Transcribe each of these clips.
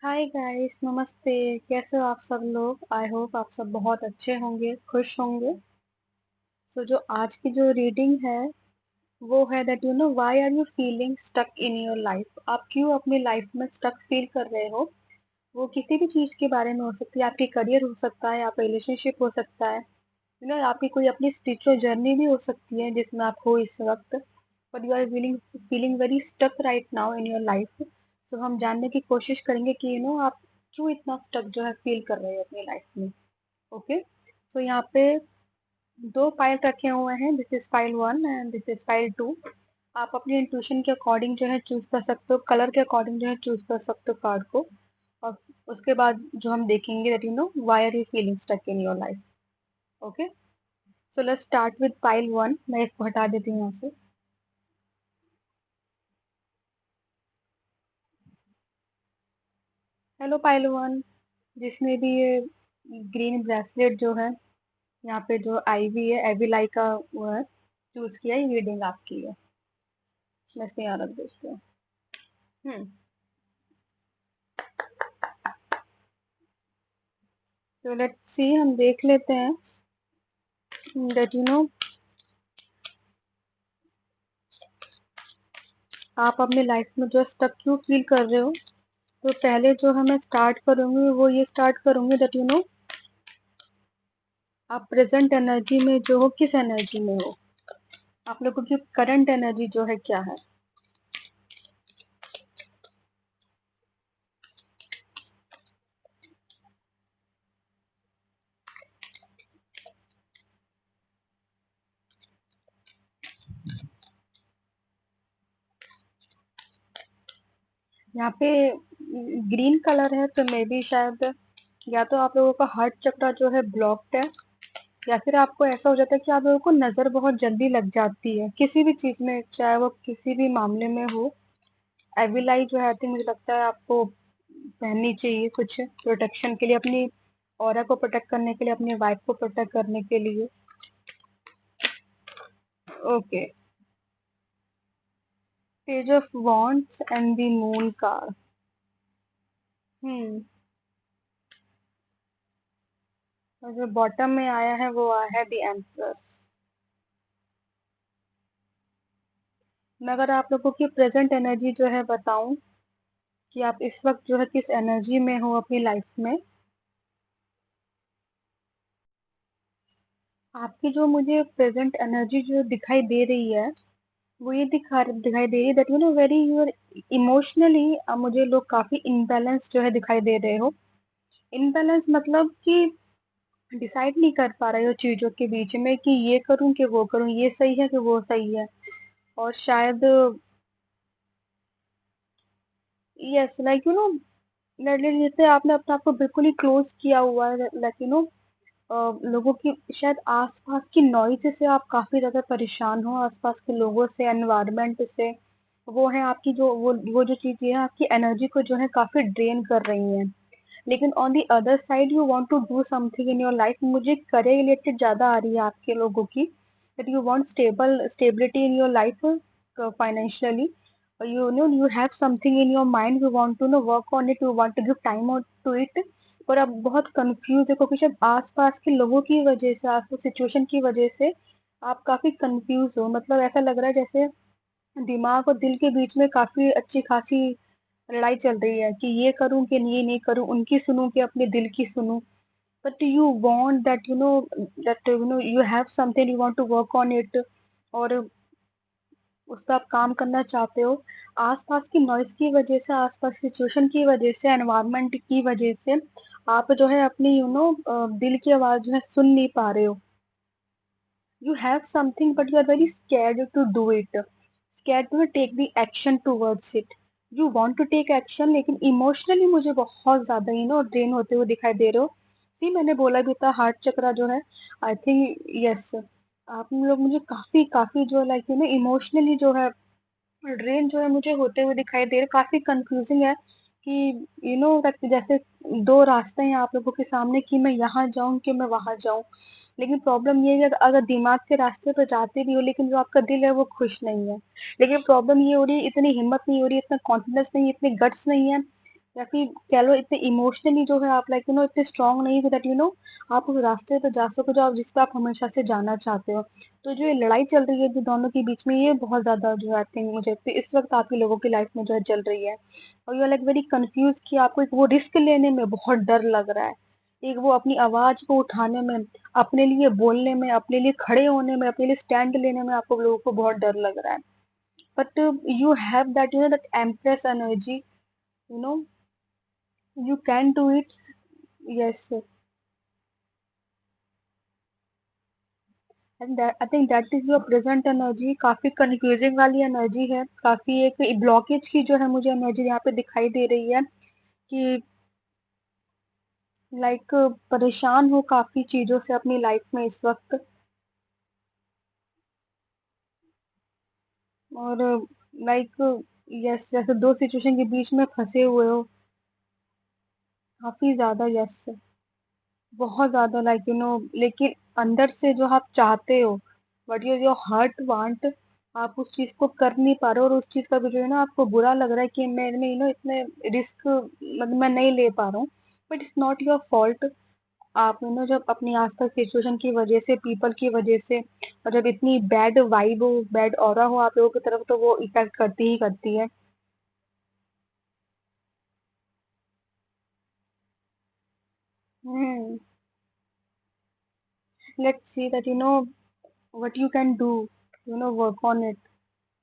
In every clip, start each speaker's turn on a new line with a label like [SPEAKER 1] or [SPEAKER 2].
[SPEAKER 1] Hi guys, नमस्ते। कैसे हो आप सब लोग? आई होप आप सब बहुत अच्छे होंगे, खुश होंगे। जो आज की जो रीडिंग है वो है that why are you feeling stuck in your life. आप क्यों अपनी लाइफ में स्टक फील कर रहे हो? वो किसी भी चीज के बारे में हो सकती है, आपकी करियर हो सकता है, आपका रिलेशनशिप हो सकता है, आपकी कोई अपनी स्पिरिचुअल जर्नी भी हो सकती है जिसमें आप हो इस वक्त। But you are feeling feeling very stuck right now in your life. So हम जानने की कोशिश करेंगे कि आप क्यों इतना स्टक जो है फील कर रहे हो अपनी लाइफ में। ओके। सो यहाँ पे दो फाइल रखे हुए हैं, this is file 1 and this is file 2। आप अपनी इंट्यूशन के अकॉर्डिंग जो है चूज कर सकते हो, कलर के अकॉर्डिंग जो है चूज कर सकते हो कार्ड को। और उसके बाद जो हम देखेंगे that why are you feeling stuck in your life. Okay. So let's start with pile 1। मैं इसको हटा देती हूँ यहाँ से। हेलो पाइल 1, जिसमें भी ये ग्रीन ब्रेसलेट जो है, यहाँ पे जो आईवी है, एवी लाई का वो है, चूज किया, ये रीडिंग आपकी है। मैं इसको यहाँ रख देती हूँ। हम्म। तो लेट्स सी, हम देख लेते हैं दैट आप अपनी लाइफ में जो स्टक क्यों फील कर रहे हो। तो पहले जो है मैं स्टार्ट करूंगी वो ये स्टार्ट करूंगी दैट आप प्रेजेंट एनर्जी में जो हो, किस एनर्जी में हो, आप लोगों की करंट एनर्जी जो है क्या है। यहाँ पे ग्रीन कलर है तो मे बी शायद या तो आप लोगों का हार्ट चक्र जो है ब्लॉक्ड है, या फिर आपको ऐसा हो जाता है कि आप लोगों को नजर बहुत जल्दी लग जाती है किसी भी चीज में, चाहे वो किसी भी मामले में हो। एविलाई जो है आई थिंक मुझे लगता है आपको पहननी चाहिए कुछ प्रोटेक्शन के लिए, अपनी ऑरा को प्रोटेक्ट करने के लिए, अपनी वाइफ को प्रोटेक्ट करने के लिए। Okay. Page of wands and the moon card. Hmm. और जो बॉटम में आया है वो आया है द एम्प्रेस। मैं अगर आप लोगों की प्रेजेंट एनर्जी जो है बताऊं कि आप इस वक्त जो है किस एनर्जी में हो अपनी लाइफ में। आपकी जो मुझे प्रेजेंट एनर्जी जो दिखाई दे रही है वो ये दिखाई दे रही है दैट वेरी यूर इमोशनली। मुझे लोग काफी इनबैलेंस जो है दिखाई दे रहे हो। इनबैलेंस मतलब कि डिसाइड नहीं कर पा रहे हो चीजों के बीच में कि ये करूं कि वो करूं, ये सही है कि वो सही है। और शायद यस लाइक जैसे आपने अपने आप को बिल्कुल ही क्लोज किया हुआ है, लाइक लोगों की शायद आसपास की नॉइज से आप काफी ज्यादा परेशान हो, आसपास के लोगों से, एनवायरनमेंट से। वो है आपकी जो वो जो चीजें हैं आपकी एनर्जी को जो है काफी ड्रेन कर रही हैं। लेकिन on the other side you want to do something in your life. मुझे करियर रिलेटेड ज्यादा आ रही है आपके लोगों की, that you want stability in your life financially. You have something in your mind, you want to work on it, you want to give time out to it। और आप बहुत कंफ्यूज है क्योंकि शायद आसपास के लोगों की वजह से, आपको सिचुएशन की वजह से आप काफी कंफ्यूज हो। मतलब ऐसा लग रहा है जैसे दिमाग और दिल के बीच में काफी अच्छी खासी लड़ाई चल रही है कि ये करूं कि ये नहीं करूं, उनकी सुनूं कि अपने दिल की सुनूं। But you want that you have something, you want to work on it, और उस पर आप काम करना चाहते हो। आसपास की नॉइज की वजह से, आसपास सिचुएशन की वजह से, एनवायरनमेंट की वजह से आप जो है अपनी दिल की आवाज जो है सुन नहीं पा रहे हो। You have something but you are very scared to do it, scared to take the action towards it. You want to take action लेकिन इमोशनली मुझे बहुत ज्यादा ड्रेन होते हुए दिखाई दे रहे हो। सी मैंने बोला भी था हार्ट चक्रा जो है, आई थिंक यस, आप लोग मुझे काफी काफी जो लाइक इमोशनली जो है ड्रेन जो है मुझे होते हुए दिखाई दे रहे, काफी कंफ्यूजिंग है कि जैसे दो रास्ते हैं आप लोगों के सामने कि मैं यहाँ जाऊं कि मैं वहां जाऊं। लेकिन प्रॉब्लम ये है कि अगर दिमाग के रास्ते पे जाते भी हो लेकिन जो आपका दिल है वो खुश नहीं है। लेकिन प्रॉब्लम ये हो रही है, इतनी हिम्मत नहीं हो रही, इतना कॉन्फिडेंस नहीं, इतने गट्स नहीं है या फिर कह लो इतने इमोशनली जो है आप लाइक इतने स्ट्रांग नहीं हो दैट आप उस रास्ते पे जा सको जो आप जिस पे आप हमेशा से जाना चाहते हो। तो जो ये लड़ाई चल रही है जो दोनों के बीच में ये बहुत ज्यादा जो आई थिंक मुझे लगता है इस वक्त आपके लोगों की लाइफ में जो है चल रही है। और you are like very confuse कि आपको एक वो रिस्क लेने में बहुत डर लग रहा है, एक वो अपनी आवाज को उठाने में, अपने लिए बोलने में, अपने लिए खड़े होने में, अपने लिए स्टैंड लेने में आपको लोगों को बहुत डर लग रहा है। But you have that that empress energy, you know you can do it. Yes, and that I think that is your present energy, काफी कंफ्यूजिंग वाली एनर्जी है, काफी एक ब्लॉकेज की जो है मुझे एनर्जी यहाँ पे दिखाई दे रही है कि लाइक परेशान हो काफी चीजों से अपनी लाइफ में इस वक्त। और लाइक यस जैसे दो सिचुएशन के बीच में फंसे हुए हो काफी ज्यादा। यस, बहुत ज़्यादा लाइक लेकिन अंदर से जो आप चाहते हो बट ये जो हार्ट वांट आप उस चीज़ को कर नहीं पा रहे हो, और उस चीज़ का भी जो है ना आपको बुरा लग रहा है कि मैं इतने रिस्क मतलब मैं नहीं ले पा रहा हूँ। But it's not your fault. आप जब अपनी आसपास सिचुएशन की वजह से, पीपल की वजह से, और जब इतनी बैड वाइब हो, बैड ऑरा हो आप लोगों की तरफ, तो वो इफेक्ट करती ही करती है। Hmm. Let's see that what you can do, work on it,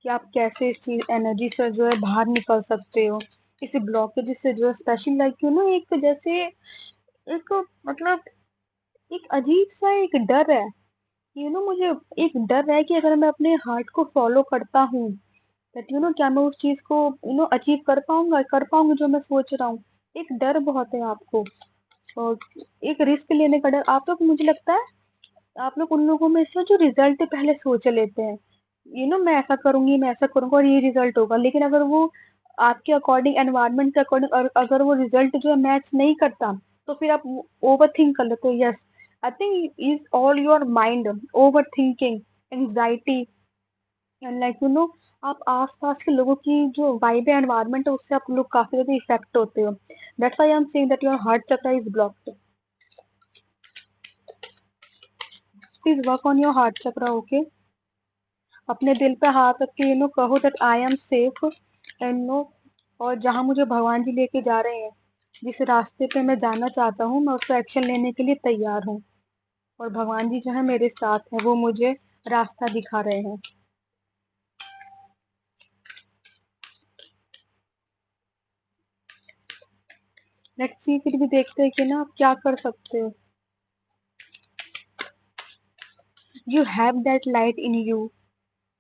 [SPEAKER 1] कि आप कैसे इस चीज एनर्जी से जो है बाहर निकल सकते हो, इस ब्लॉकेज से जो है स्पेशली लाइक एक जैसे एक मतलब एक अजीब सा एक डर है, मुझे एक डर है कि अगर मैं अपने हार्ट को फॉलो करता हूँ दैट क्या मैं उस चीज को अचीव कर पाऊंगी जो मैं सोच रहा हूँ। एक डर बहुत है आपको, और एक रिस्क लेने का डर। आप तो मुझे लगता है आप लोग उन लोगों में से हो जो रिजल्ट पहले सोच लेते हैं, मैं ऐसा करूंगी, मैं ऐसा करूंगा और ये रिजल्ट होगा, लेकिन अगर वो आपके अकॉर्डिंग, एनवायरनमेंट के अकॉर्डिंग, और अगर वो रिजल्ट जो है मैच नहीं करता, तो फिर आप ओवर थिंक कर लेते हो। Yes, I think is all your mind over thinking, anxiety, and like आप आसपास के लोगों की जो वाइब है, एनवायरनमेंट है, उससे आप लोग काफी ज्यादा इफेक्ट होते हो। That's why I am saying that your heart chakra is blocked. Please work on your heart chakra, okay. अपने दिल पे हाथ रख के कहो that I am safe and no. और जहां मुझे भगवान जी लेके जा रहे हैं, जिस रास्ते पे मैं जाना चाहता हूँ, मैं उसको एक्शन लेने के लिए तैयार हूँ। और भगवान जी जो है मेरे साथ है, वो मुझे रास्ता दिखा रहे हैं। लेट्स सी, फिर भी देखते हैं कि ना आप क्या कर सकते हो। You have that light in you,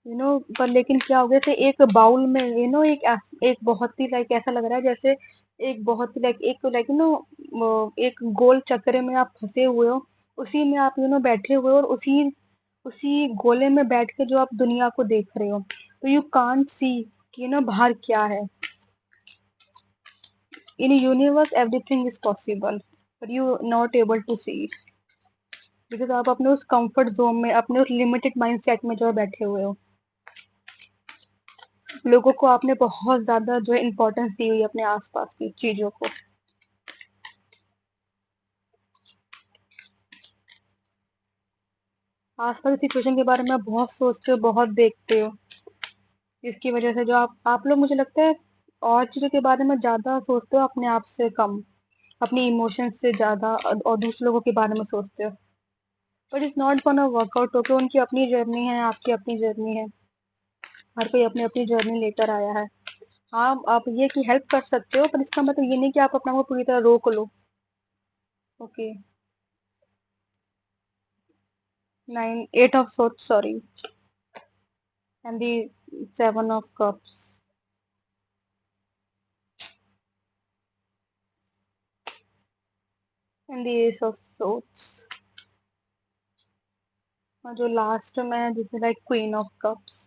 [SPEAKER 1] पर लेकिन क्या हो गया थे एक बाउल में, एक बहुत ही लाइक ऐसा लग रहा है जैसे एक बहुत ही लाइक एक लाइक एक गोल चक्कर में आप फंसे हुए हो, उसी में आप बैठे हुए हो, और उसी उसी गोले में बैठ के जो आप दुनिया को देख रहे हो, तो यू कांट सी कि बाहर क्या है। In universe everything is possible, but you not able to see it, because आप अपने उस कंफर्ट जोन में, अपने उस लिमिटेड माइंडसेट में जो है बैठे हुए हो। लोगों को आपने बहुत ज्यादा जो है इम्पोर्टेंस दी हुई है, अपने आसपास की चीजों को। आसपास की सिचुएशन के बारे में बहुत सोचते हो, बहुत देखते हो, जिसकी वजह से जो आप लोग मुझे लगता है और चीजों के बारे में ज्यादा सोचते हो, अपने आप से कम, अपनी इमोशंस से ज्यादा, और दूसरे लोगों के बारे में सोचते हो। But it's not gonna workout, होके उनकी अपनी जर्नी है, आपकी अपनी जर्नी है, हर कोई अपनी अपनी जर्नी लेकर आया है। हाँ, आप ये कि हेल्प कर सकते हो, पर इसका मतलब ये नहीं कि आप अपना को पूरी तरह रोक लो। Okay. 8 of swords, sorry, and the 7 of cups, and the Ace of swords, और जो लास्ट में है जिसे like Queen of cups।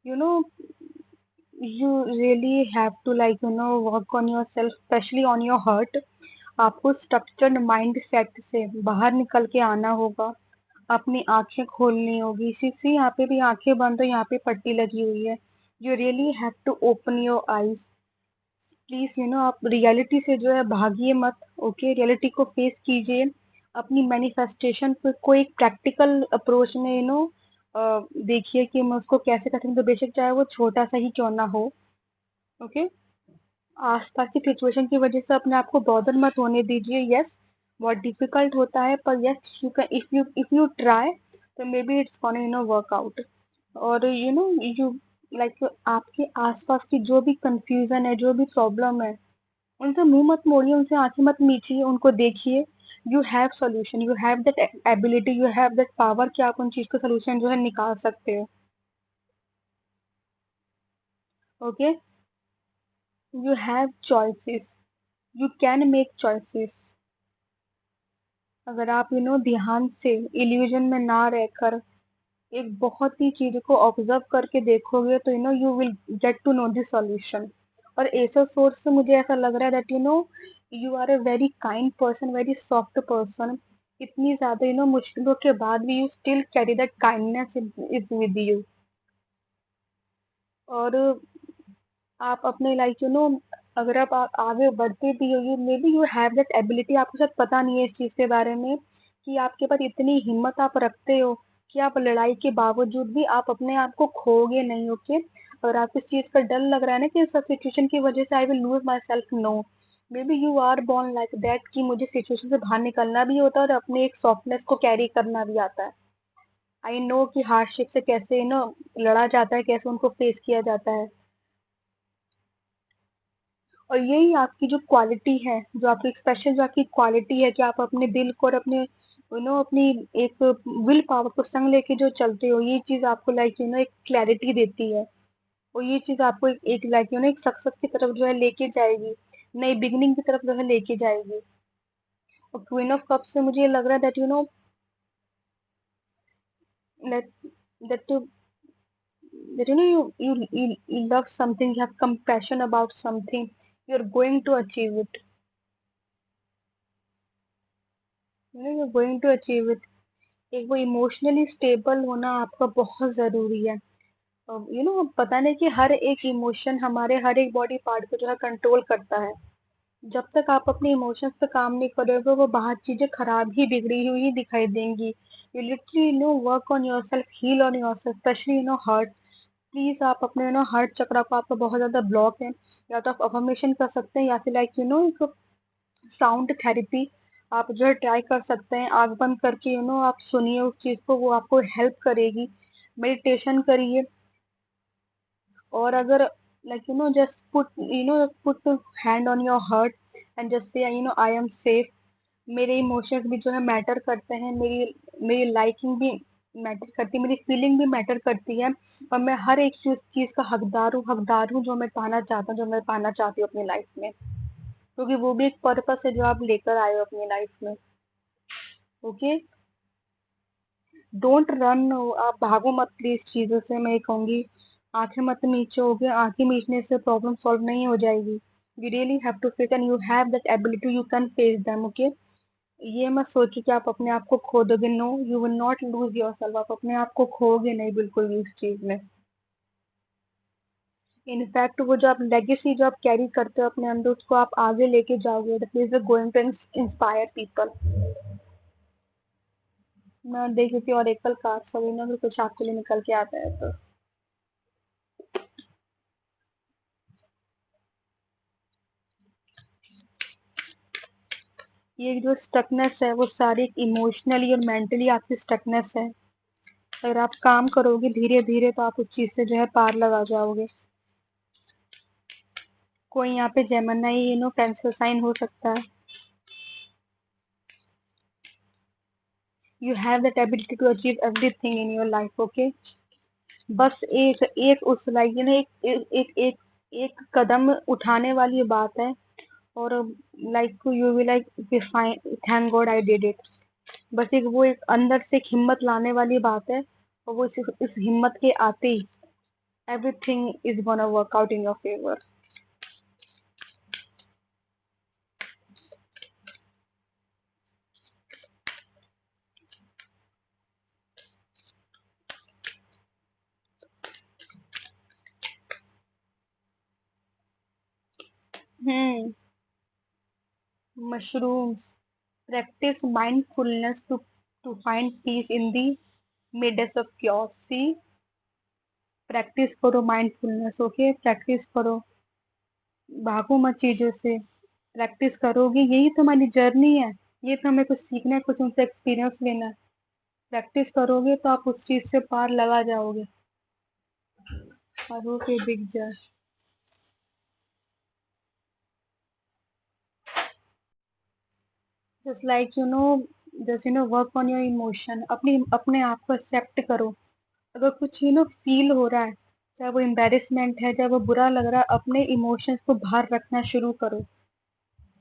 [SPEAKER 1] you know you really have to work on yourself, especially on your heart। आपको structured mind set से बाहर निकल के आना होगा, अपनी आंखें खोलनी होगी। सी सी यहाँ पे भी आंखें बंद हो, यहाँ पे पट्टी लगी हुई है। You really have to open your eyes. Please आप रियलिटी से जो है भागिए मत। ओके, रियलिटी को फेस कीजिए। अपनी मैनिफेस्टेशन को एक प्रैक्टिकल अप्रोच में देखिए कि मैं उसको कैसे करती हूँ, तो बेशक चाहे वो छोटा सा ही क्यों ना हो। ओके, आसपास की सिचुएशन की वजह से अपने आप को बॉदर मत होने दीजिए। यस, बहुत डिफिकल्ट होता है, पर yes you can, if you try तो maybe it's gonna work out. और यू लाइक आपके आसपास की जो भी कंफ्यूजन है, जो भी प्रॉब्लम है, उनसे मुंह मत मोड़िए, उनसे आंखें मत मीचिए, उनको देखिए। You have solution, you have that ability, you have that power कि आप उन चीज का सॉल्यूशन जो है निकाल सकते हो। Okay, you have choices, you can make choices. अगर आप ध्यान से इल्यूजन में ना रहकर एक बहुत ही चीज को ऑब्जर्व करके देखोगे, तो you will get to know the solution. और ऐसा सोर्स से मुझे ऐसा लग रहा है that you are a very kind person, very soft person. इतनी ज्यादा मुश्किलों के बाद भी you still carry that kindness is with you. और आप अपने अगर आप आगे बढ़ते भी हो, you maybe you have that ability, आपको शायद पता नहीं है इस चीज के बारे में कि आपके पास इतनी हिम्मत आप रखते हो कि आप लड़ाई के बावजूद भी आप अपने आप को खोओगे नहीं। ओके, और आपको इस चीज का डर लग रहा है ना कि सब सिचुएशन की वजह से I will lose myself, no. Maybe you are born like that कि मुझे सिचुएशन से बाहर निकलना भी होता है और अपने एक सॉफ्टनेस को कैरी करना भी आता है। आई नो कि हार्डशिप से कैसे लड़ा जाता है, कैसे उनको फेस किया जाता है। और यही आपकी जो क्वालिटी है, जो आपकी स्पेशल जो आपकी क्वालिटी है कि आप अपने दिल को और अपने अपनी एक विल पावर को संग लेके जो चलते हो, ये चीज आपको एक क्लैरिटी देती है। और ये चीज आपको एक एक सक्सेस की तरफ जो है लेके जाएगी, नई बिगनिंग की तरफ जो है लेके जाएगी। और क्वीन ऑफ कप से मुझे ये लग रहा है that that that you love something, you have compassion about something, you're going to achieve it, you're going to achieve it। एक वो इमोशनली स्टेबल होना आपका बहुत जरूरी है। पता नहीं कि हर एक इमोशन हमारे हर एक बॉडी पार्ट को जो है कंट्रोल करता है। जब तक आप अपने इमोशंस पे काम नहीं करोगे, वो बाहर चीजें खराब ही बिगड़ी हुई ही दिखाई देंगी। You literally work on yourself, heal on yourself, specially heart. Please आप अपने हार्ट चक्र को, आपका बहुत ज्यादा ब्लॉक है, या तो आप अफर्मेशन कर सकते हैं, या फिर एक साउंड थेरेपी आप जो है ट्राई कर सकते हैं। आंख बंद करके आप सुनिए उस चीज को, वो आपको हेल्प करेगी। मेडिटेशन करिए। और अगर just put hand on your heart and just say I am safe. मेरे इमोशंस भी जो है मैटर करते हैं, मेरी मेरी लाइकिंग भी मैटर करती है, मेरी फीलिंग भी मैटर करती है। और मैं हर एक चीज का हकदार हूँ जो मैं पाना चाहता हूँ, जो मैं पाना चाहती हूँ अपनी लाइफ में। क्योंकि वो भी एक पर्पस है जो आप लेकर आए हो अपनी लाइफ में। ओके, डोंट रन, आप भागो मत प्लीज चीजों से, मैं ये कहूंगी। आंखें मत मीचोगे, आंखें मीचने से प्रॉब्लम सॉल्व नहीं हो जाएगी। You really have to face and you have that ability, you can face them. Okay, ये मत सोचिए कि आप अपने आप को खो दोगे। No, you will not lose yourself, आप अपने आप को खोगे नहीं बिल्कुल भी उस चीज में। इनफैक्ट वो जो आप लेगेसी जो आप कैरी करते हो अपने अंदर, उसको आप आगे लेके जाओगे, that is going to inspire people. मैं देख रही थी और एकल कार्ड सभी ना, अगर कुछ आपके लिए निकल के आता है तो। ये जो स्टकनेस है वो सारी इमोशनली और मेंटली आपकी स्टकनेस है। अगर आप काम करोगे धीरे धीरे तो आप उस चीज से जो है पार लगा जाओगे। कोई यहाँ पे जेमिनी कैंसर साइन हो सकता है। You have that ability to achieve everything in your life. Okay, बस एक एक उस एक एक कदम उठाने वाली बात है। और you will thank God I did it. बस वो एक अंदर से एक हिम्मत लाने वाली बात है। और वो इस हिम्मत के आते ही everything is gonna work out in your favour. Hmm. Mushrooms. Practice mindfulness to find peace in the midst of chaos। See, practice करो माइंडफुलनेस, ओके, प्रैक्टिस करो, भागो मत चीजों से, प्रैक्टिस करोगे, यही तो हमारी जर्नी है, ये तो हमें कुछ सीखना है, कुछ उनसे एक्सपीरियंस लेना है। प्रैक्टिस करोगे तो आप उस चीज से पार लगा जाओगे, और होके दिख जाए। Just like just work on your emotion, अपनी अपने आप को एक्सेप्ट करो। अगर कुछ फील हो रहा है, चाहे वो एम्बेरसमेंट है, चाहे वो बुरा लग रहा है, अपने इमोशंस को बाहर रखना शुरू करो।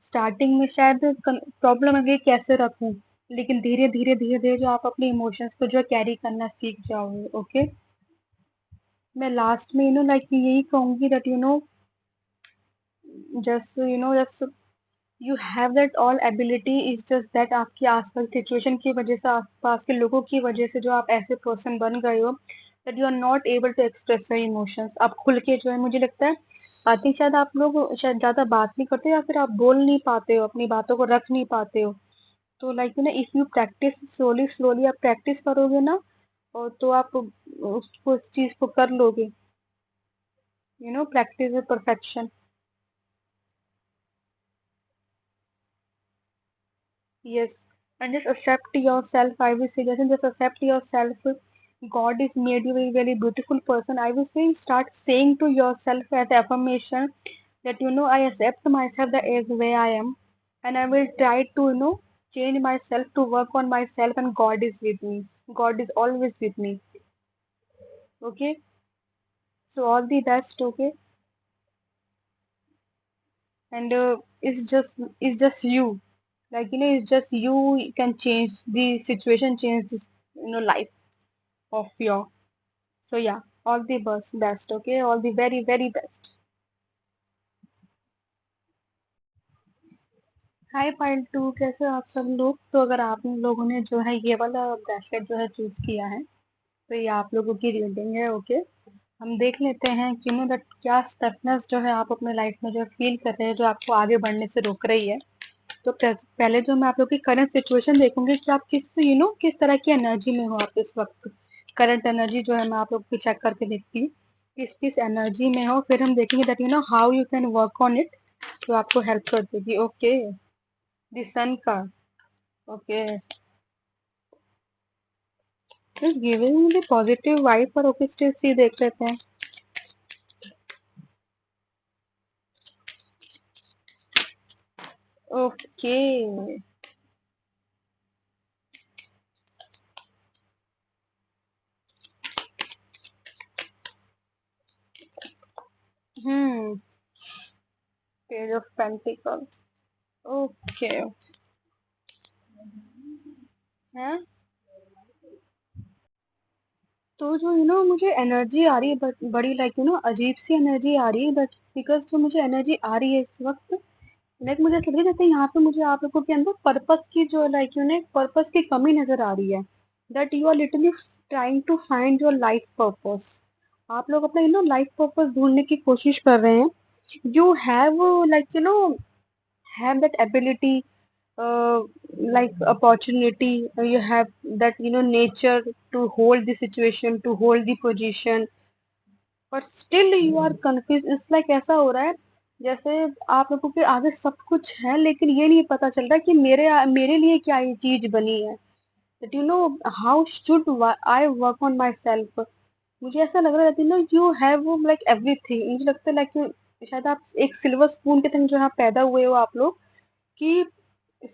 [SPEAKER 1] स्टार्टिंग में शायद प्रॉब्लम है कि कैसे रखूं, लेकिन धीरे धीरे धीरे धीरे जो आप अपने इमोशंस को जो कैरी करना सीख जाओगे, ओके। मैं लास्ट में लाइक यही कहूंगी that just you have that all ability, is just that आपकी आसपास सिचुएशन की वजह से, आसपास के लोगों की वजह से जो आप ऐसे पर्सन बन गए हो that you are not able to express your emotions. आप खुल के जो है, मुझे लगता है, आई थिंक शायद आप लोग शायद ज्यादा बात नहीं करते, या फिर आप बोल नहीं पाते हो, अपनी बातों को रख नहीं पाते हो। तो like if you practice slowly slowly, आप प्रैक्टिस करोगे ना, और तो आप उस चीज को कर लोगे। Practice is perfection. Yes, and just accept yourself. I will say that, just accept yourself. God is made you a very beautiful person. I will say start saying to yourself as affirmation that I accept myself the as way I am, and I will try to change myself, to work on myself, and God is with me. God is always with me. Okay, so all the best. Okay, and it's just you. Like it's just you can change the situation, change this life of your. So yeah, all the best, okay, all the very very best. Hi part 2, कैसे हो आप सब लोग? तो अगर आप लोगों ने जो है ये वाला ब्रेसलेट जो है चूज किया है, तो ये आप लोगों की रीडिंग है, ओके। हम देख लेते हैं कि दैट क्या स्टकनेस जो है आप अपने लाइफ में जो फील कर रहे हैं, जो आपको आगे बढ़ने से रोक रही है। तो पहले जो मैं आप लोग की करंट सिचुएशन देखूंगी कि आप किस तरह की एनर्जी में हो आप इस वक्त। करंट एनर्जी जो है मैं आप लोग की चेक करके देखती हूँ, किस किस एनर्जी में हो, फिर हम देखेंगे that how you can work on it, तो आपको हेल्प कर देगी, ओके। द सन का, okay, is giving the positive vibe, और ओके स्टिल सी देख लेते हैं। Okay. Hmm. Page of pentacles, okay. है, तो जो मुझे एनर्जी आ रही है, बट बड़ी लाइक अजीब सी एनर्जी आ रही है, बट बिकॉज जो मुझे एनर्जी आ रही है इस वक्त, लाइक मुझे ऐसा लग रहा है जैसे यहाँ पे मुझे आप लोगों के अंदर पर्पस की जो लाइक पर्पस की कमी नजर आ रही है, that you are literally trying to find your life purpose. आप लोग अपना लाइफ पर्पस ढूंढने की कोशिश कर रहे हैं। You have like have that ability, like opportunity, you have that nature to hold the situation, to hold the position, but still you are confused। It's like ऐसा हो रहा है जैसे आप लोगों के आगे सब कुछ है, लेकिन ये नहीं पता चल रहा कि मेरे लिए क्या ये चीज बनी है, that how should I work on myself। मुझे ऐसा लग रहा है यू हैव लाइक एवरीथिंग, मुझे लगता है लाइक शायद आप एक सिल्वर स्पून के संग जो यहाँ पैदा हुए हो आप लोग, कि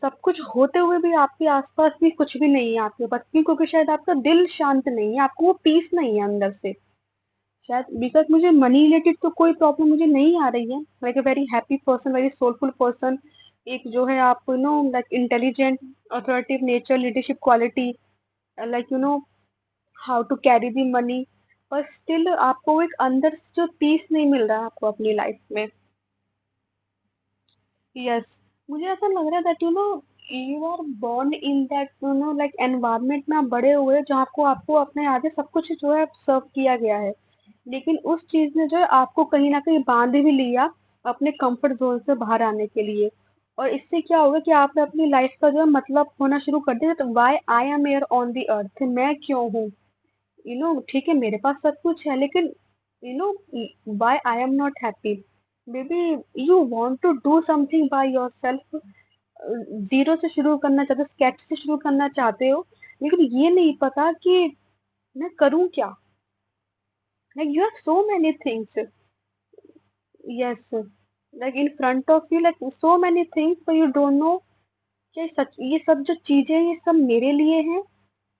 [SPEAKER 1] सब कुछ होते हुए भी आपके आसपास भी कुछ भी नहीं है आपके पास, क्यों? क्योंकि शायद आपका दिल शांत नहीं है, आपको वो पीस नहीं है अंदर से, शायद। बिकॉज मुझे मनी रिलेटेड तो कोई प्रॉब्लम मुझे नहीं आ रही है, like a very happy person, very soulful person, एक जो है आप like intelligent, authoritative nature, leadership quality, like how to carry the money, पर स्टिल आपको एक अंदर से जो पीस नहीं मिल रहा है आपको अपनी लाइफ में। यस, मुझे ऐसा लग रहा है that you are born in that like environment में आप बड़े हुए, जहाँ आपको आपको अपने आगे सब कुछ जो है सर्व किया गया है, लेकिन उस चीज ने जो है आपको कहीं ना कहीं बांध भी लिया, अपने कंफर्ट जोन से बाहर आने के लिए। और इससे क्या होगा कि आपने अपनी लाइफ का जो है मतलब होना शुरू कर दिया, तो why I am here on the earth, मैं क्यों हूँ, ठीक है मेरे पास सब कुछ है, लेकिन you know why I am not happy. Maybe you want to do something by yourself, zero से शुरू करना चाहते हो, स्केच से शुरू करना चाहते हो, लेकिन ये नहीं पता कि मैं करूँ क्या। Like you have so many things, yes, like in front of you, like so many things, but you don't know क्या सच ये सब जो चीजें हैं, ये सब मेरे लिए हैं,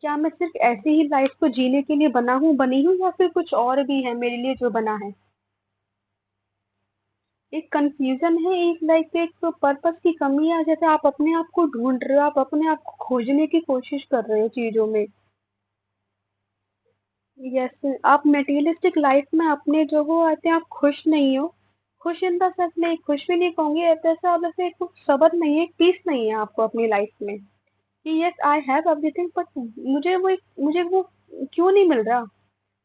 [SPEAKER 1] क्या मैं सिर्फ ऐसे ही लाइफ को जीने के लिए बनी हूँ, या फिर कुछ और भी है मेरे लिए जो बना है। एक कंफ्यूजन है, एक लाइक एक पर्पस की कमी है, जैसे आप अपने आप को ढूंढ रहे हो, आप अपने आप को खोजने की कोशिश कर रहे हो चीजों में। यस, आप मटेरियलिस्टिक लाइफ में अपने जो हो आते हैं, आप खुश नहीं हो। खुश इन द सेंस, नहीं खुश भी नहीं कहूंगी ऐसा, आप ऐसे एक सबर नहीं है, पीस नहीं है आपको अपनी लाइफ में, कि yes I have everything, but मुझे वो क्यों नहीं मिल रहा।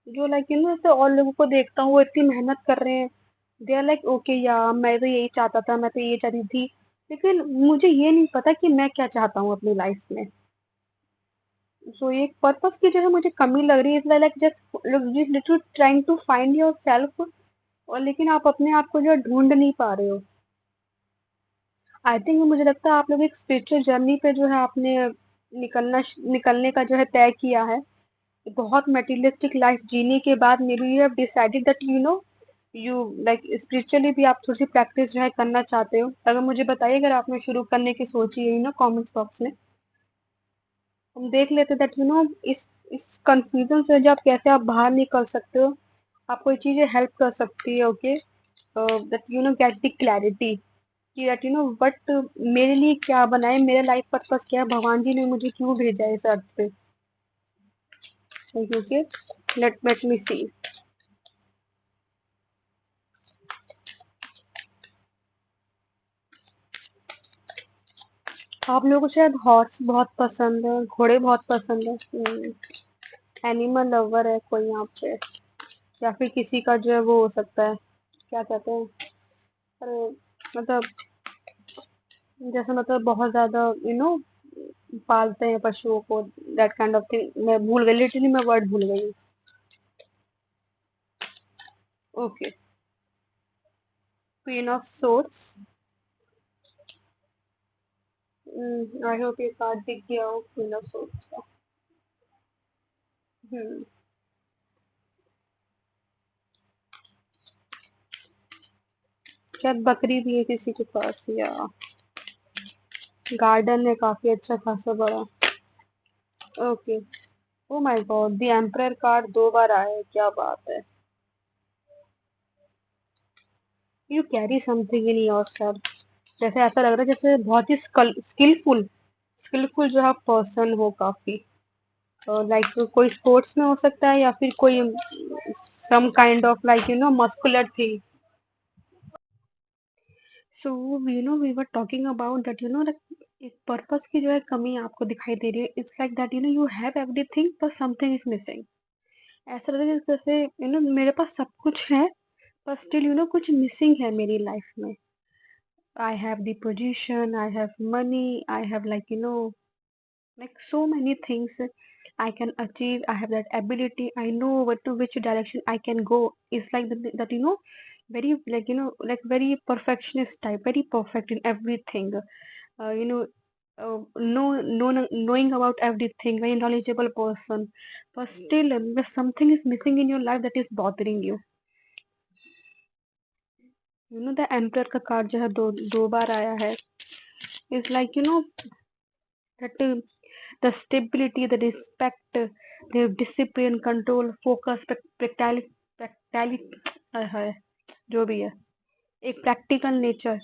[SPEAKER 1] जो लाइक तो और लोगों को देखता हूँ वो इतनी मेहनत कर रहे हैं, दे आर लाइक ओके या मैं तो यही चाहता था, मैं तो ये चाहती थी, लेकिन मुझे ये नहीं पता कि मैं क्या चाहता हूँ अपनी लाइफ में। सो एक पर्पस की जो है मुझे कमी लग रही है, like just trying to find yourself, और लेकिन आप अपने आप को जो है ढूंढ नहीं पा रहे हो। आई थिंक मुझे लगता है आप लोग एक स्पिरिचुअल जर्नी पे जो है आपने निकलने का जो है तय किया है। बहुत मटेरियलिस्टिक लाइफ जीने के बाद may be you have decided that you like spiritually भी आप थोड़ी सी प्रैक्टिस जो है करना चाहते हो। अगर मुझे बताइए, अगर आपने शुरू करने की सोची है कमेंट्स बॉक्स में, हम देख लेते दैट इस कंफ्यूजन से जो आप कैसे आप बाहर निकल सकते हो। आपको ये चीजें हेल्प कर सकती है, okay, that get the clarity कि दैट बट मेरे लिए क्या बना है, मेरा लाइफ पर्पस क्या है, भगवान जी ने मुझे क्यों भेजा है इस अर्थ पे। ओके, लेट मी सी। आप लोगों को शायद हॉर्स बहुत पसंद है, घोड़े बहुत पसंद है, एनिमल लवर है कोई यहाँ पे, या फिर किसी का जो है वो हो सकता है, क्या कहते हैं, अरे मतलब जैसे मतलब बहुत ज्यादा पालते हैं पशुओं को, दैट काइंड ऑफ थिंग, मैं भूल गई, लिटरली मैं वर्ड भूल गई। Okay, queen of swords, I hope ये कार्ड दिख गया हो क्वीन ऑफ सोर्ड्स का। हम्म, शायद बकरी भी है किसी के पास, या गार्डन है काफी अच्छा खासा बड़ा। Okay, oh my God, the emperor card 2 बार आया है, क्या बात है। You carry something in your self, जैसे ऐसा लग रहा है जैसे बहुत ही स्किलफुल स्किलफुल जो है पर्सन हो काफी, लाइक कोई स्पोर्ट्स में हो सकता है, या फिर कोई some kind of like muscular thing. So we were talking about that एक पर्पस की जो है कमी आपको दिखाई दे रही है, it's like that you have everything but something is missing. ऐसा लग रहा है जैसे मेरे पास सब कुछ है, पर स्टिल कुछ मिसिंग है मेरी लाइफ में। I have the position, I have money, I have like so many things I can achieve, I have that ability, I know what to which direction I can go. It's like that very like very perfectionist type, very perfect in everything, you know knowing about everything, very knowledgeable person, but still something is missing in your life that is bothering you. The emperor का card जो है दो बार आया है, is like that the stability, the respect, the discipline, control, focus, practicality, है जो भी है, एक practical nature,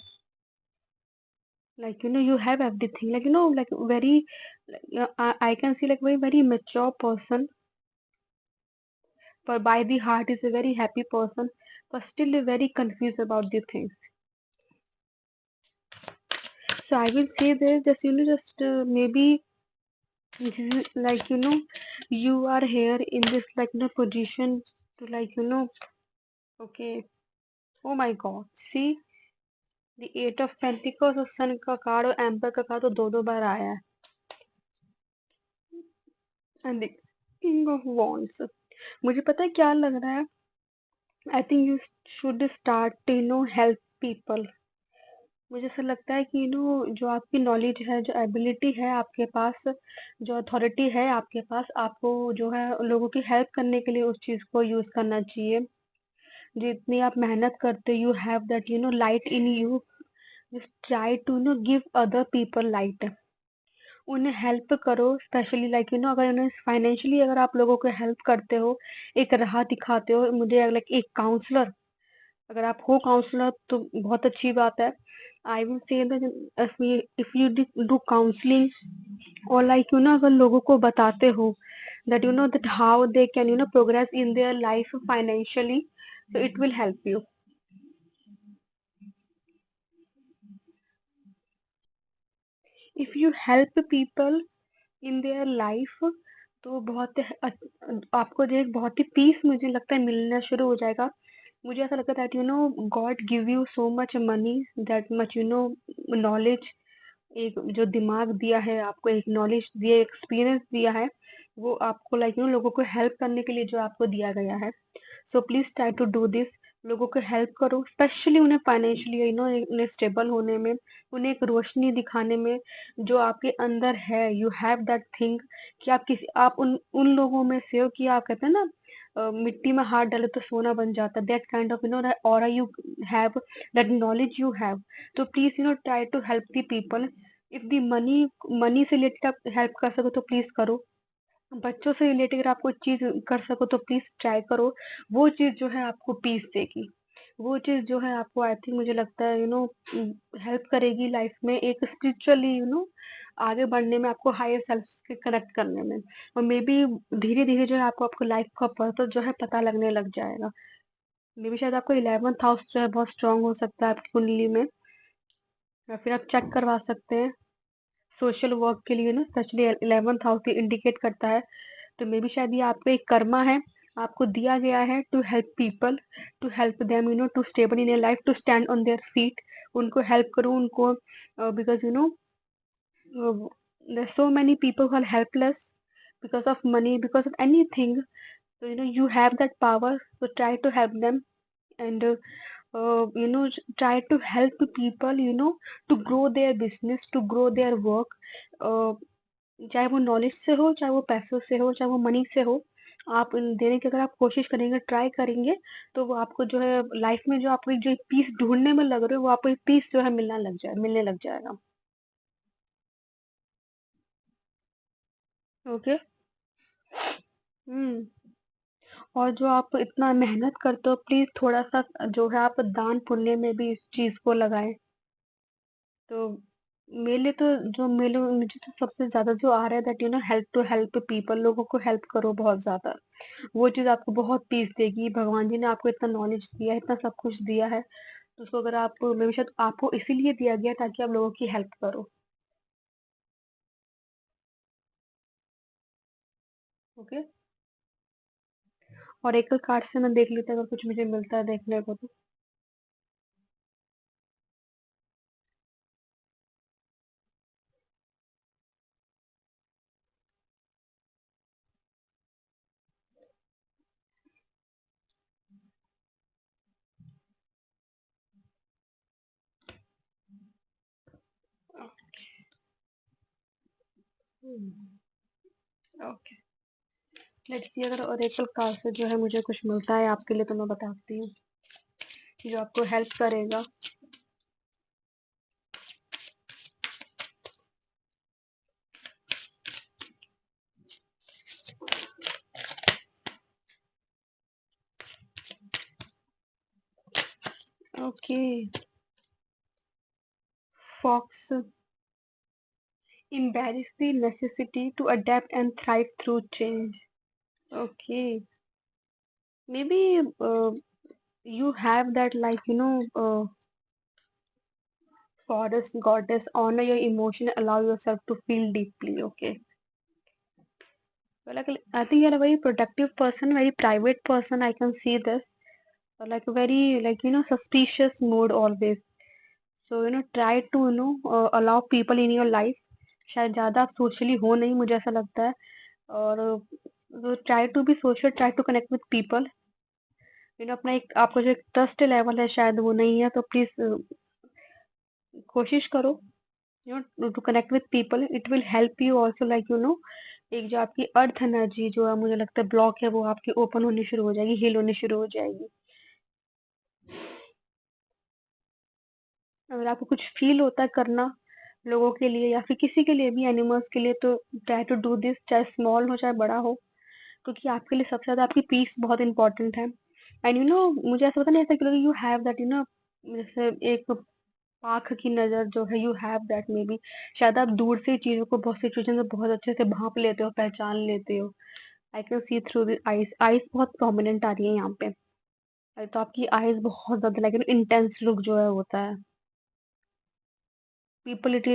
[SPEAKER 1] like you have everything, like like very I can see like very mature person, but by the heart is a very happy person, but still very confused about the things. So I will say this, just just maybe this is like you are here in this like position to like okay. Oh my God. See, the eight of pentacles और sun का card और emperor का card तो दो दो बार आया है। And the king of wands, मुझे पता है क्या लग रहा है। I think you should start help people. मुझे ऐसा लगता है कि जो आपकी नॉलेज है, जो एबिलिटी है आपके पास, जो अथॉरिटी है आपके पास, आपको जो है लोगों की हेल्प करने के लिए उस चीज को यूज करना चाहिए। जितनी आप मेहनत करते, you have that light in you, just try to give other people light. उन्हें हेल्प करो, स्पेशली लाइक अगर उन्हें फाइनेंशियली अगर आप लोगों को हेल्प करते हो, एक राह दिखाते हो, मुझे लाइक एक काउंसलर, अगर आप हो काउंसलर तो बहुत अच्छी बात है। I will say that if you do counselling और लाइक अगर लोगों को बताते हो that that how they can progress in their life financially, so it will help you. If you help people in their life, तो बहुत आपको जो एक बहुत ही पीस मुझे लगता है मिलना शुरू हो जाएगा। मुझे ऐसा लगता है that God give you so much money, that much knowledge, एक जो दिमाग दिया है आपको, एक नॉलेज दिया, एक्सपीरियंस दिया है, वो आपको लाइक लोगों को हेल्प करने के लिए जो आपको दिया गया है। So please try to do this. लोगों को हेल्प करो, स्पेशली उन्हें फाइनेंशियली उन्हें स्टेबल होने में, उन्हें एक रोशनी दिखाने में जो आपके अंदर है। यू हैव दैट थिंग कि आप उन उन लोगों में से हो कि आप कहते हैं ना, मिट्टी में हाथ डाले तो सोना बन जाता है। That kind of aura you have, that knowledge you have. तो please try to help the people. If the money से रिलेटेड आप हेल्प कर सको तो प्लीज करो। बच्चों से रिलेटेड अगर आप कोई चीज कर सको तो प्लीज ट्राई करो। वो चीज जो है आपको पीस देगी। वो चीज जो है आपको, आई थिंक मुझे लगता है हेल्प करेगी लाइफ में, एक स्पिरिचुअली आगे बढ़ने में, आपको हायर सेल्फ से कनेक्ट करने में। और मे बी धीरे धीरे जो है आपको आपको लाइफ का पर्पस जो है पता लगने लग जाएगा। मे बी शायद आपको 11th हाउस जो है बहुत स्ट्रांग हो सकता है आपकी कुंडली में, या फिर आप चेक करवा सकते हैं सोशल वर्क के लिए ना, स्पेशली 11th हाउस इंडिकेट करता है। तो मे बी शायद ये आपका एक कर्मा है, आपको दिया गया है to help people, to help them to stable in life, to stand on their feet. उनको हेल्प करो, उनको because there's so many people who are helpless because of money, because of anything. So you have that power, so try to help them. And try to help people to grow their business, to grow their work. uh, चाहे वो knowledge से हो, चाहे वो पैसों से हो, चाहे वो मनी से हो, आप देने की अगर आप कोशिश करेंगे, ट्राई करेंगे, तो वो आपको जो है लाइफ में जो आपको जो पीस ढूंढने में लग रहे हो, वो आपको पीस जो है मिलने लग जाएगा। ओके। हम्म। और जो आप इतना मेहनत करते हो, प्लीज थोड़ा सा जो है आप दान पुण्य में भी इस चीज को लगाएं। तो मेले तो जो मेले मुझे तो सबसे ज्यादा जो आ रहा है that help to help people, लोगों को हेल्प करो बहुत ज्यादा। वो चीज आपको बहुत पीस देगी। भगवान जी ने आपको इतना नॉलेज दिया है, इतना सब कुछ दिया है, तो उसको अगर आप मे बी शायद आपको इसीलिए दिया गया ताकि आप लोगों की हेल्प करो। ओके। और एक कार्ड से मैं देख लेती हूँ, अगर कुछ मुझे मिलता है देखने को तो। ओके, लेट्स सी अगर ओरेकल कार्ड से जो है मुझे कुछ मिलता है आपके लिए तो मैं बताती हूँ, जो आपको हेल्प करेगा। Okay. Folks, embrace the necessity to adapt and thrive through change. Okay, maybe you have that, like forest goddess, honor your emotion, allow yourself to feel deeply. Okay, well, like, I think you're a very productive person, very private person. I can see this, like very like suspicious mode always. So try to allow people in your life. शायद ज़्यादा आप socially हो नहीं, मुझे ऐसा लगता है। और try to be social, try to connect with people. अपना एक आपका जो एक ट्रस्ट लेवल है शायद वो नहीं है, तो प्लीज कोशिश करो to connect with people. It will help you also, like एक जो आपकी अर्थ एनर्जी जो है, मुझे लगता है ब्लॉक है, वो आपकी ओपन होनी शुरू हो जाएगी, हील होनी शुरू हो जाएगी। अगर आपको कुछ फील होता है करना लोगों के लिए या फिर किसी के लिए भी, एनिमल्स के लिए, तो ट्राई टू डू दिस, चाहे स्मॉल हो चाहे बड़ा हो, क्योंकि आपके लिए सबसे ज्यादा आपकी पीस बहुत इंपॉर्टेंट है। एंड मुझे ऐसा पता नहीं, ऐसा क्यों यू हैव दैट जैसे एक आँख की नज़र जो है, you have that may be. शायद आप दूर से चीज़ों को बहुत सिचुएशन में बहुत अच्छे से भाँप लेते हो, पहचान लेते हो। I can see through the eyes. Eyes बहुत प्रोमिनेंट आ रही है यहाँ पे। तो आपकी आईज़ बहुत ज़्यादा लाइक इंटेंस लुक जो है होता है। People it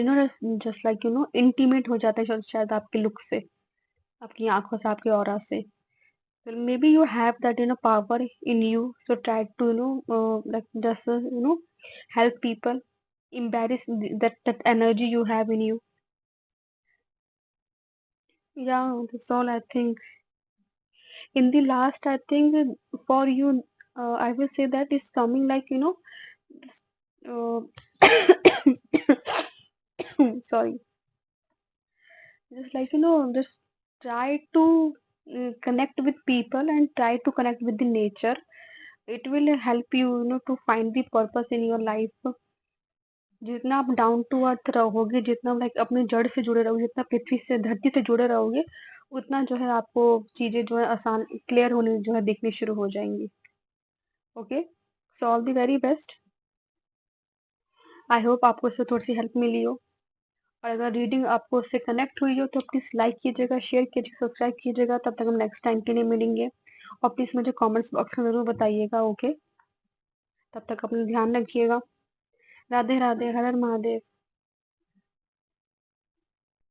[SPEAKER 1] just like intimate हो जाते हैं शायद आपके लुक से, आपकी आँखों से, आपके ऑरा से। So maybe you have that power in you, so try to like just help people, embrace that energy you have in you. Yeah, that's all I think. In the last, I think for you, I will say that is coming like uh, sorry, just like just try to connect with people and try to connect with the nature. It will help you, to find the purpose in your life. जितना आप down to earth रहोगे, जितना like अपने जड़ से जुड़े रहोगे, जितना पृथ्वी से, धरती से जुड़े रहोगे, उतना जो है आपको चीजें जो है आसान, क्लियर होने जो है दिखनी शुरू हो जाएंगी। Okay, so all the very best. I hope आपको इससे थोड़ी सी हेल्प मिली हो। और अगर रीडिंग आपको उससे कनेक्ट हुई हो तो प्लीज लाइक कीजिएगा, शेयर कीजिएगा, सब्सक्राइब कीजिएगा। तब तक हम नेक्स्ट टाइम के लिए मिलेंगे। और प्लीज मुझे कमेंट्स बॉक्स में जरूर बताइएगा। ओके, तब तक अपना ध्यान रखिएगा। राधे राधे, हर हर महादेव।